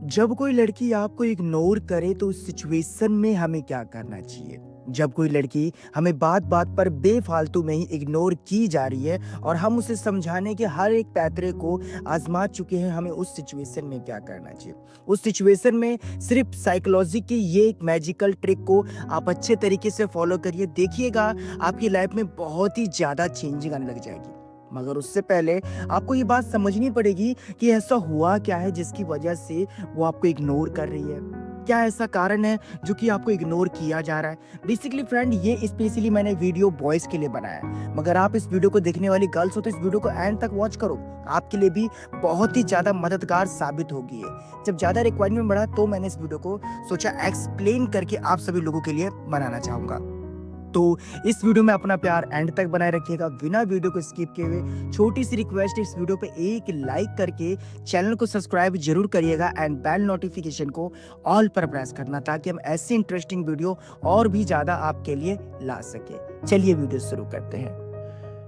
जब कोई लड़की आपको इग्नोर करे तो उस सिचुएशन में हमें क्या करना चाहिए? जब कोई लड़की हमें बात-बात पर बेफ़ालतू में ही इग्नोर की जा रही है और हम उसे समझाने के हर एक पैतरे को आज़मा चुके हैं, हमें उस सिचुएशन में क्या करना चाहिए? उस सिचुएशन में सिर्फ़ साइकोलॉजी की ये एक मैजिकल ट्रिक को आप अच्छे तरीके से फ़ॉलो करिए, देखिएगा आपकी लाइफ़ में बहुत ही ज़्यादा चेंजिंग आने लग जाएगी। मगर उससे पहले आपको ये बात समझनी पड़ेगी कि ऐसा हुआ क्या है जिसकी वजह से वो आपको इग्नोर कर रही है? क्या ऐसा कारण है जो कि आपको इग्नोर किया जा रहा है? बेसिकली फ्रेंड ये स्पेशली मैंने वीडियो बॉयज़ के लिए बनाया है। मगर आप इस वीडियो को देखने वाली गर्ल्स हो तो इस वीडियो को एंड तक वॉच करो। आपके लिए भी बहुत ही ज़्यादा मददगार साबित होगी ये। जब ज़्यादा रिक्वायरमेंट बढ़ा तो मैंने इस वीडियो को सोचा एक्सप्लेन करके आप सभी लोगों के लिए बनाना चाहूँगा। तो इस वीडियो में अपना प्यार एंड तक बनाए रखिएगा, बिना वीडियो को स्किप किए हुए। छोटी सी रिक्वेस्ट है, इस वीडियो पे एक लाइक करके चैनल को सब्सक्राइब जरूर करिएगा एंड बेल नोटिफिकेशन को ऑल पर प्रेस करना ताकि हम ऐसी इंटरेस्टिंग वीडियो और भी ज़्यादा आपके लिए ला सके। चलिए वीडियो शुरू करते हैं।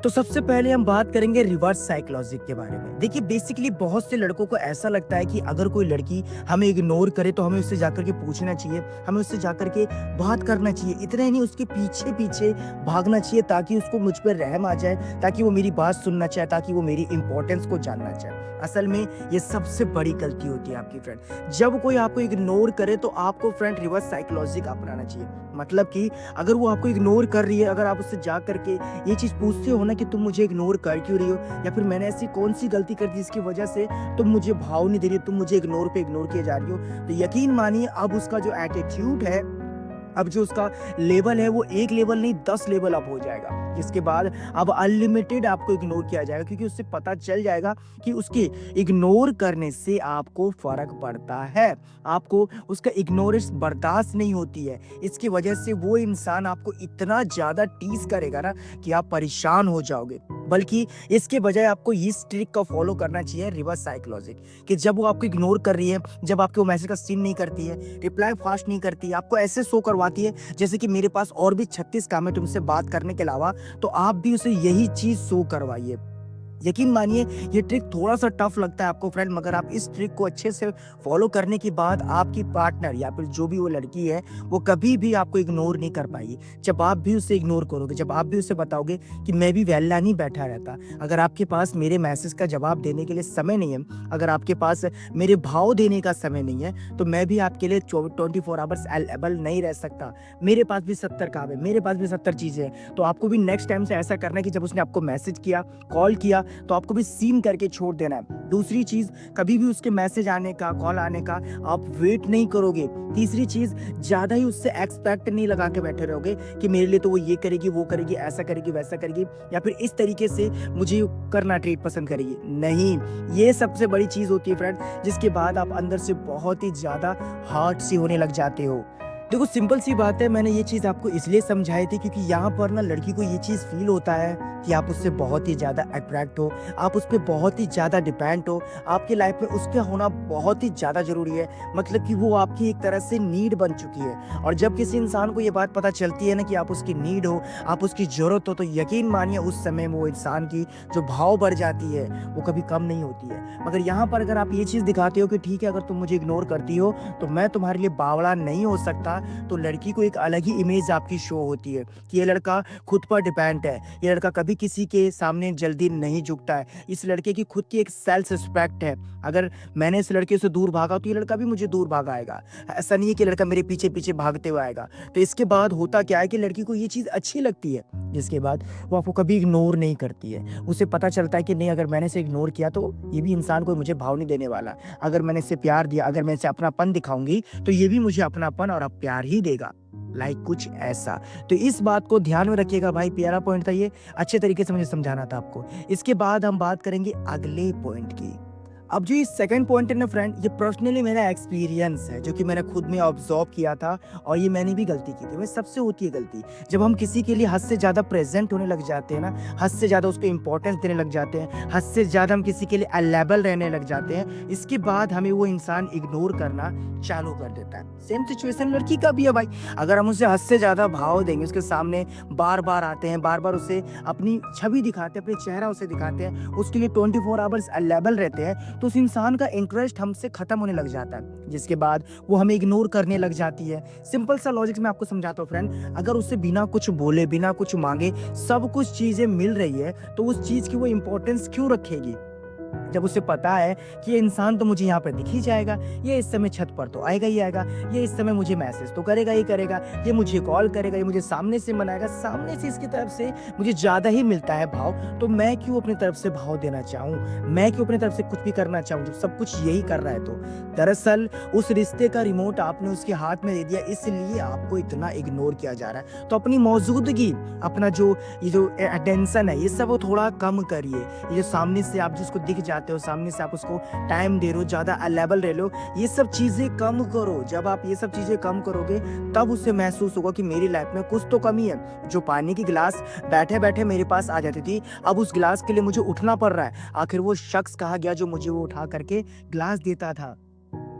तो सबसे पहले हम बात करेंगे रिवर्स साइकोलॉजी के बारे में। देखिए बेसिकली बहुत से लड़कों को ऐसा लगता है कि अगर कोई लड़की हमें इग्नोर करे तो हमें उससे जाकर के पूछना चाहिए, हमें उससे जाकर के बात करना चाहिए। इतना ही नहीं, उसके पीछे पीछे भागना चाहिए ताकि उसको मुझ पर रहम आ जाए, ताकि वो मेरी बात सुनना चाहे, ताकि वो मेरी इंपॉर्टेंस को जानना चाहे। असल में ये सबसे बड़ी गलती होती है आपकी फ्रेंड। जब कोई आपको इग्नोर करे तो आपको फ्रेंड रिवर्स साइकोलॉजी का अपनाना चाहिए। मतलब कि अगर वो आपको इग्नोर कर रही है, अगर आप उससे जा करके ये चीज़ पूछते हो ना कि तुम मुझे इग्नोर कर क्यों रही हो, या फिर मैंने ऐसी कौन सी गलती कर दी जिसकी वजह से तुम मुझे भाव नहीं दे रही हो, तुम मुझे इग्नोर पे इग्नोर किए जा रही हो, तो यकीन मानिए अब उसका जो एटीट्यूड है, अब जो उसका लेवल है वो एक लेवल नहीं 10 लेवल अप हो जाएगा। जिसके बाद अब अनलिमिटेड आपको इग्नोर किया जाएगा, क्योंकि उससे पता चल जाएगा कि उसके इग्नोर करने से आपको फर्क पड़ता है, आपको उसका इग्नोरेंस बर्दाश्त नहीं होती है। इसकी वजह से वो इंसान आपको इतना ज़्यादा टीज करेगा ना कि आप परेशान हो जाओगे। बल्कि इसके बजाय आपको इस ट्रिक का फॉलो करना चाहिए, रिवर्स साइकोलॉजी, कि जब वो आपको इग्नोर कर रही है, जब आपके वो मैसेज का सीन नहीं करती है, रिप्लाई फास्ट नहीं करती, आपको ऐसे शो करवाती है जैसे कि मेरे पास और भी 36 काम है तुमसे बात करने के अलावा, तो आप भी उसे यही चीज शो करवाइए। यकीन मानिए ये ट्रिक थोड़ा सा टफ लगता है आपको फ्रेंड, मगर आप इस ट्रिक को अच्छे से फॉलो करने के बाद आपकी पार्टनर या फिर जो भी वो लड़की है वो कभी भी आपको इग्नोर नहीं कर पाएगी। जब आप भी उसे इग्नोर करोगे, जब आप भी उसे बताओगे कि मैं भी वेला नहीं बैठा रहता, अगर आपके पास मेरे मैसेज का जवाब देने के लिए समय नहीं है, अगर आपके पास मेरे भाव देने का समय नहीं है, तो मैं भी आपके लिए 24 आवर्स अवेलेबल नहीं रह सकता। मेरे पास भी 70 काम है, मेरे पास भी 70 चीज़ें हैं। तो आपको भी नेक्स्ट टाइम से ऐसा करना है कि जब उसने आपको मैसेज किया, कॉल किया, तो आपको भी सीन करके छोड़ देना है। दूसरी चीज, कभी भी उसके मैसेज आने का, कॉल आने का आप वेट नहीं करोगे। तीसरी चीज, ज्यादा ही उससे एक्सपेक्ट नहीं लगा के बैठे रहोगे कि मेरे लिए तो वो ये करेगी, वो करेगी, ऐसा करेगी, वैसा करेगी, या फिर इस तरीके से मुझे करना ट्रीट पसंद करेगी। नहीं, ये सबसे बड़ी चीज होती है फ्रेंड, जिसके बाद आप अंदर से बहुत ही ज्यादा हार्ट सी होने लग जाते हो। देखो सिंपल सी बात है, मैंने ये चीज़ आपको इसलिए समझाई थी क्योंकि यहाँ पर ना लड़की को ये चीज़ फील होता है कि आप उससे बहुत ही ज़्यादा अट्रैक्ट हो, आप उस पे बहुत ही ज़्यादा डिपेंड हो, आपकी लाइफ में उसका होना बहुत ही ज़्यादा ज़रूरी है। मतलब कि वो आपकी एक तरह से नीड बन चुकी है। और जब किसी इंसान को ये बात पता चलती है ना कि आप उसकी नीड हो, आप उसकी ज़रूरत हो, तो यकीन मानिए उस समय वो इंसान की जो भाव बढ़ जाती है वो कभी कम नहीं होती है। मगर यहाँ पर अगर आप ये चीज़ दिखाते हो कि ठीक है, अगर तुम मुझे इग्नोर करती हो तो मैं तुम्हारे लिए बावड़ा नहीं हो सकता, तो लड़की को एक अलग ही इमेज आपकी शो होती है कि ये लड़का खुद पर डिपेंड है, ये लड़का कभी किसी के सामने जल्दी नहीं झुकता है, इस लड़के की खुद की एक सेल्फ रिस्पेक्ट है। अगर मैंने इस लड़के से दूर भागा तो ये लड़का भी मुझे दूर भागा आएगा। ऐसा नहीं है कि लड़का मेरे पीछे पीछे भागते हुए आएगा। तो इसके बाद होता क्या है कि लड़की को ये चीज़ अच्छी लगती है, जिसके बाद वो आपको कभी इग्नोर नहीं करती है। उसे पता चलता है कि नहीं, अगर मैंने इसे इग्नोर किया तो ये भी इंसान कोई मुझे भाव नहीं देने वाला। अगर मैंने इसे प्यार दिया, अगर मैं इसे अपनापन दिखाऊंगी तो ये भी मुझे अपनापन और अब प्यार ही देगा। लाइक कुछ ऐसा। तो इस बात को ध्यान में रखिएगा भाई, प्यारा पॉइंट था ये, अच्छे तरीके से मुझे समझाना था आपको। इसके बाद हम बात करेंगे अगले पॉइंट की। अब जो ये सेकंड पॉइंट है ना फ्रेंड, ये पर्सनली मेरा एक्सपीरियंस है जो कि मैंने खुद में ऑब्जर्व किया था, और ये मैंने भी गलती की थी। वह सबसे होती है गलती, जब हम किसी के लिए हद से ज़्यादा प्रेजेंट होने लग जाते हैं ना, हद से ज़्यादा उसको इंपॉर्टेंस देने लग जाते हैं, हद से ज़्यादा हम किसी के लिए अवेलेबल रहने लग जाते हैं, इसके बाद हमें वो इंसान इग्नोर करना चालू कर देता है। सेम सिचुएशन लड़की का भी है भाई। अगर हम उसे हद से ज़्यादा भाव देंगे, उसके सामने बार बार आते हैं, बार बार उसे अपनी छवि दिखाते हैं, अपनी चेहरा उसे दिखाते हैं, उसके लिए 24 आवर्स अवेलेबल रहते हैं, तो उस इंसान का इंटरेस्ट हमसे खत्म होने लग जाता है, जिसके बाद वो हमें इग्नोर करने लग जाती है। सिंपल सा लॉजिक मैं आपको समझाता हूँ फ्रेंड, अगर उससे बिना कुछ बोले, बिना कुछ मांगे सब कुछ चीजें मिल रही है, तो उस चीज की वो इंपॉर्टेंस क्यों रखेगी? जब उसे पता है कि ये इंसान तो मुझे यहाँ पर दिख ही जाएगा, ये इस समय छत पर तो आएगा ही आएगा, ये इस समय मुझे मैसेज तो करेगा ही करेगा, ये मुझे कॉल करेगा, ये मुझे सामने से मनाएगा, सामने से इसकी तरफ से मुझे ज़्यादा ही मिलता है भाव, तो मैं क्यों अपनी तरफ से भाव देना चाहूँ? मैं क्यों अपनी तरफ से कुछ भी करना चाहूँ जब सब कुछ यही कर रहा है? तो दरअसल उस रिश्ते का रिमोट आपने उसके हाथ में दे दिया, इसलिए आपको इतना इग्नोर किया जा रहा है। तो अपनी मौजूदगी, अपना ये जो अटेंशन है, ये सब वो थोड़ा कम करिए। ये जो सामने से आप जिसको दिख जाते हो, सामने से आप उसको टाइम दे रहे हो, ज़्यादा अवेलेबल रह लो, ये सब चीज़ें कम करो। जब आप ये सब चीज़ें कम करोगे तब उसे महसूस होगा कि मेरी लाइफ में कुछ तो कमी है। जो पानी की गिलास बैठे-बैठे मेरे पास आ जाती थी, अब उस गिलास के लिए मुझे उठना पड़ रहा है। आखिर वो शख्स कहाँ गया जो मुझे वो उठा करके गिलास देता था?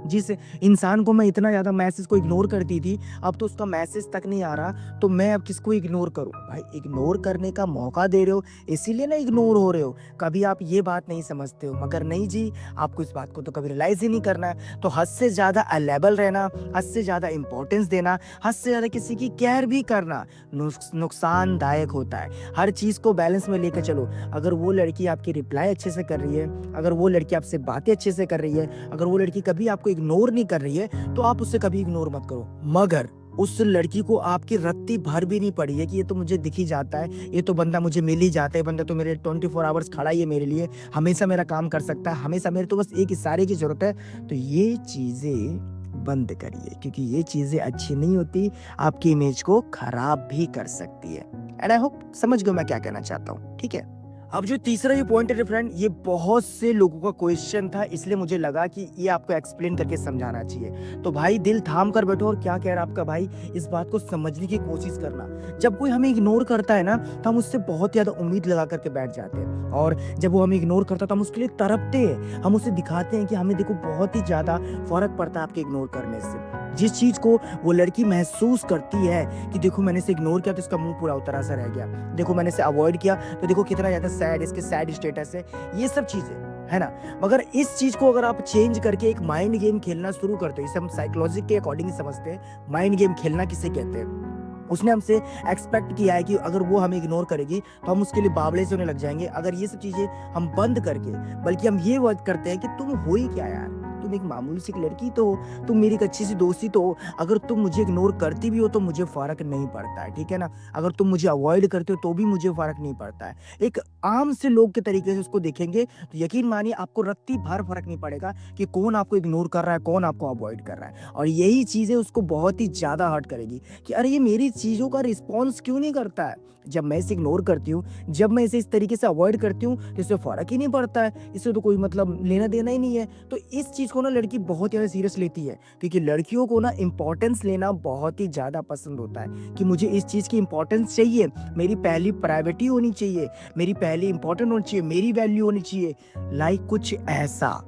जिस इंसान को मैं इतना ज़्यादा मैसेज को इग्नोर करती थी, अब तो उसका मैसेज तक नहीं आ रहा, तो मैं अब किसको इग्नोर करूँ? भाई इग्नोर करने का मौका दे रहे हो, इसीलिए ना इग्नोर हो रहे हो। कभी आप ये बात नहीं समझते हो, मगर नहीं जी, आपको इस बात को तो कभी रियलाइज़ ही नहीं करना है। तो हद से ज़्यादा अवेलेबल रहना, हद से ज़्यादा इम्पोर्टेंस देना, हद से ज़्यादा किसी की केयर भी करना नुकसानदायक होता है। हर चीज़ को बैलेंस में लेकर चलो। अगर वो लड़की आपकी रिप्लाई अच्छे से कर रही है, अगर वो लड़की आपसे बातें अच्छे से कर रही है, अगर वो लड़की कभी आपको इग्नोर नहीं कर रही है, तो आप उससे कभी इग्नोर मत करो। मगर उस लड़की को आपकी रत्ती भर भी नहीं पड़ी है कि ये तो मुझे दिख ही जाता है, ये तो बंदा मुझे मिल ही जाता है, बंदा तो मेरे 24 आवर्स खड़ा ही है मेरे लिए, हमेशा मेरा काम कर सकता है, हमेशा मेरे तो बस एक इशारे की ज़रूरत है। तो ये चीज़ें बंद करिए, क्योंकि ये चीज़ें अच्छी नहीं होती, आपकी इमेज को खराब भी कर सकती है। एंड आई होप समझ गए मैं क्या कहना चाहता हूँ, ठीक है? अब जो तीसरा ये पॉइंट है फ्रेंड, ये बहुत से लोगों का क्वेश्चन था, इसलिए मुझे लगा कि ये आपको एक्सप्लेन करके समझाना चाहिए। तो भाई दिल थाम कर बैठो, और क्या कह रहा है आपका भाई, इस बात को समझने की कोशिश करना। जब कोई हमें इग्नोर करता है ना, तो हम उससे बहुत ज़्यादा उम्मीद लगा करके बैठ जाते हैं, और जब वो हमें इग्नोर करता है तो हम उसके लिए तड़पते हैं, हम उसे दिखाते हैं कि हमें देखो बहुत ही ज़्यादा फ़र्क पड़ता है आपके इग्नोर करने से। जिस चीज़ को वो लड़की महसूस करती है कि देखो मैंने इसे इग्नोर किया तो इसका मुंह पूरा उतरा सा रह गया, देखो मैंने इसे अवॉइड किया तो देखो कितना ज़्यादा सैड, इसके सैड स्टेटस है, ये सब चीज़ें है ना। मगर इस चीज़ को अगर आप चेंज करके एक माइंड गेम खेलना शुरू करते हो, इसे हम साइकोलॉजी के अकॉर्डिंग समझते हैं, माइंड गेम खेलना किसे कहते हैं। उसने हमसे एक्सपेक्ट किया है कि अगर वो हमें इग्नोर करेगी तो हम उसके लिए बावले से होने लग जाएंगे। अगर ये सब चीज़ें हम बंद करके, बल्कि हम ये वर्ड करते हैं कि तुम हो ही क्या यार, तुम एक मामूली सी लड़की तो हो, तुम मेरी एक अच्छी सी दोस्ती तो हो, अगर तुम मुझे इग्नोर करती भी हो तो मुझे फ़र्क नहीं पड़ता है, ठीक है ना। अगर तुम मुझे अवॉइड करते हो तो भी मुझे फ़र्क नहीं पड़ता है। एक आम से लोग के तरीके से उसको देखेंगे तो यकीन मानिए आपको रत्ती भर फ़र्क नहीं पड़ेगा कि कौन आपको इग्नोर कर रहा है, कौन आपको अवॉइड कर रहा है। और यही चीज़ें उसको बहुत ही ज़्यादा हर्ट करेगी कि अरे ये मेरी चीज़ों का रिस्पॉन्स क्यों नहीं करता है। जब मैं इसे इग्नोर करती हूँ, जब मैं इसे इस तरीके से अवॉइड करती हूँ, तो इससे फ़र्क ही नहीं पड़ता है, इससे तो कोई मतलब लेना देना ही नहीं है। तो इस चीज़ को ना लड़की बहुत ज़्यादा सीरियस लेती है, क्योंकि लड़कियों को ना इम्पोर्टेंस लेना बहुत ही ज़्यादा पसंद होता है कि मुझे इस चीज़ की इम्पोर्टेंस चाहिए, मेरी पहली प्रायोरिटी होनी चाहिए, मेरी पहली इंपॉर्टेंट होनी चाहिए, मेरी वैल्यू होनी चाहिए, लाइक कुछ ऐसा।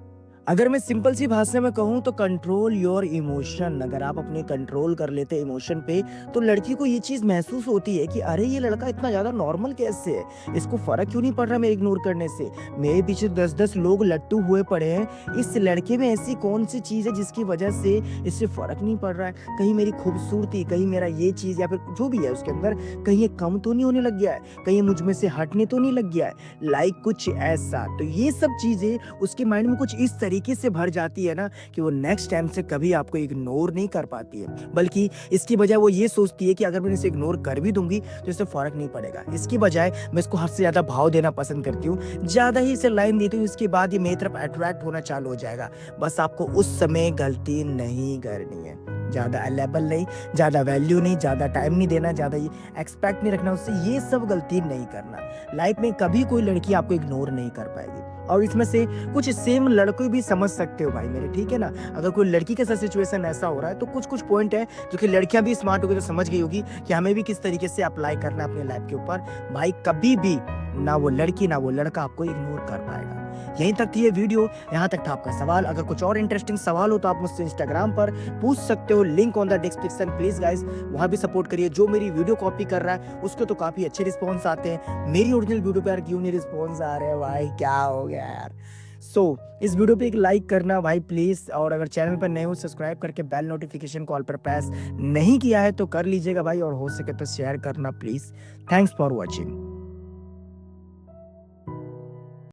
अगर मैं सिंपल सी भाषा में कहूँ तो कंट्रोल योर इमोशन। अगर आप अपने कंट्रोल कर लेते हैं इमोशन पे, तो लड़की को ये चीज़ महसूस होती है कि अरे ये लड़का इतना ज़्यादा नॉर्मल कैसे है, इसको फ़र्क क्यों नहीं पड़ रहा मेरे इग्नोर करने से, मेरे पीछे 10-10 लोग लट्टू हुए पड़े हैं, इस लड़के में ऐसी कौन सी चीज़ है जिसकी वजह से इससे फ़र्क नहीं पड़ रहा है। कहीं मेरी खूबसूरती, कहीं मेरा ये चीज़ या फिर जो भी है उसके अंदर, कहीं ये कम तो नहीं होने लग गया है, कहीं मुझ में से हटने तो नहीं लग गया है, लाइक कुछ ऐसा। तो ये सब चीज़ें उसके माइंड में कुछ इस तरीके से भर जाती है ना कि वो नेक्स्ट टाइम से कभी आपको इग्नोर नहीं कर पाती है, बल्कि इसकी बजाय वो ये सोचती है कि अगर मैं इसे इग्नोर कर भी दूंगी तो इससे फर्क नहीं पड़ेगा। इसकी बजाय मैं इसको हद से ज़्यादा भाव देना पसंद करती हूँ, ज़्यादा ही इसे लाइन देती हूँ, इसके बाद ये मेरी तरफ अट्रैक्ट होना चालू हो जाएगा। बस आपको उस समय गलती नहीं करनी है, ज़्यादा अवेलेबल नहीं, ज़्यादा वैल्यू नहीं, ज़्यादा टाइम नहीं देना, ज़्यादा ये एक्सपेक्ट नहीं रखना उससे, ये सब गलती नहीं करना। लाइफ में कभी कोई लड़की आपको इग्नोर नहीं कर पाएगी, और इसमें से कुछ सेम लड़के भी समझ सकते हो भाई मेरे, ठीक है ना। अगर कोई लड़की के साथ सिचुएशन ऐसा हो रहा है तो कुछ पॉइंट है जो कि लड़कियां भी स्मार्ट होगी तो समझ गई होगी कि हमें भी किस तरीके से अप्लाई करना है अपने लाइफ के ऊपर। भाई कभी भी ना वो लड़की ना वो लड़का आपको इग्नोर कर पाएगा। यहीं तक थी ये वीडियो, यहाँ तक था आपका सवाल। अगर कुछ और इंटरेस्टिंग सवाल हो तो आप मुझसे इंस्टाग्राम पर पूछ सकते हो, link on the description. Please guys वहाँ भी सपोर्ट करिए। जो मेरी वीडियो कॉपी कर रहा है उसके तो काफी अच्छे रिस्पॉन्स आते हैं, मेरी ओरिजिनल वीडियो पर क्यों नहीं रिस्पॉन्स आ रहे हैं भाई, क्या हो गया यार। सो इस वीडियो पे एक लाइक करना भाई प्लीज़, और अगर चैनल पर नए हो सब्सक्राइब करके बेल नोटिफिकेशन कॉल पर प्रेस नहीं किया है तो कर लीजिएगा भाई, और हो सके तो शेयर करना प्लीज़। Thanks for watching.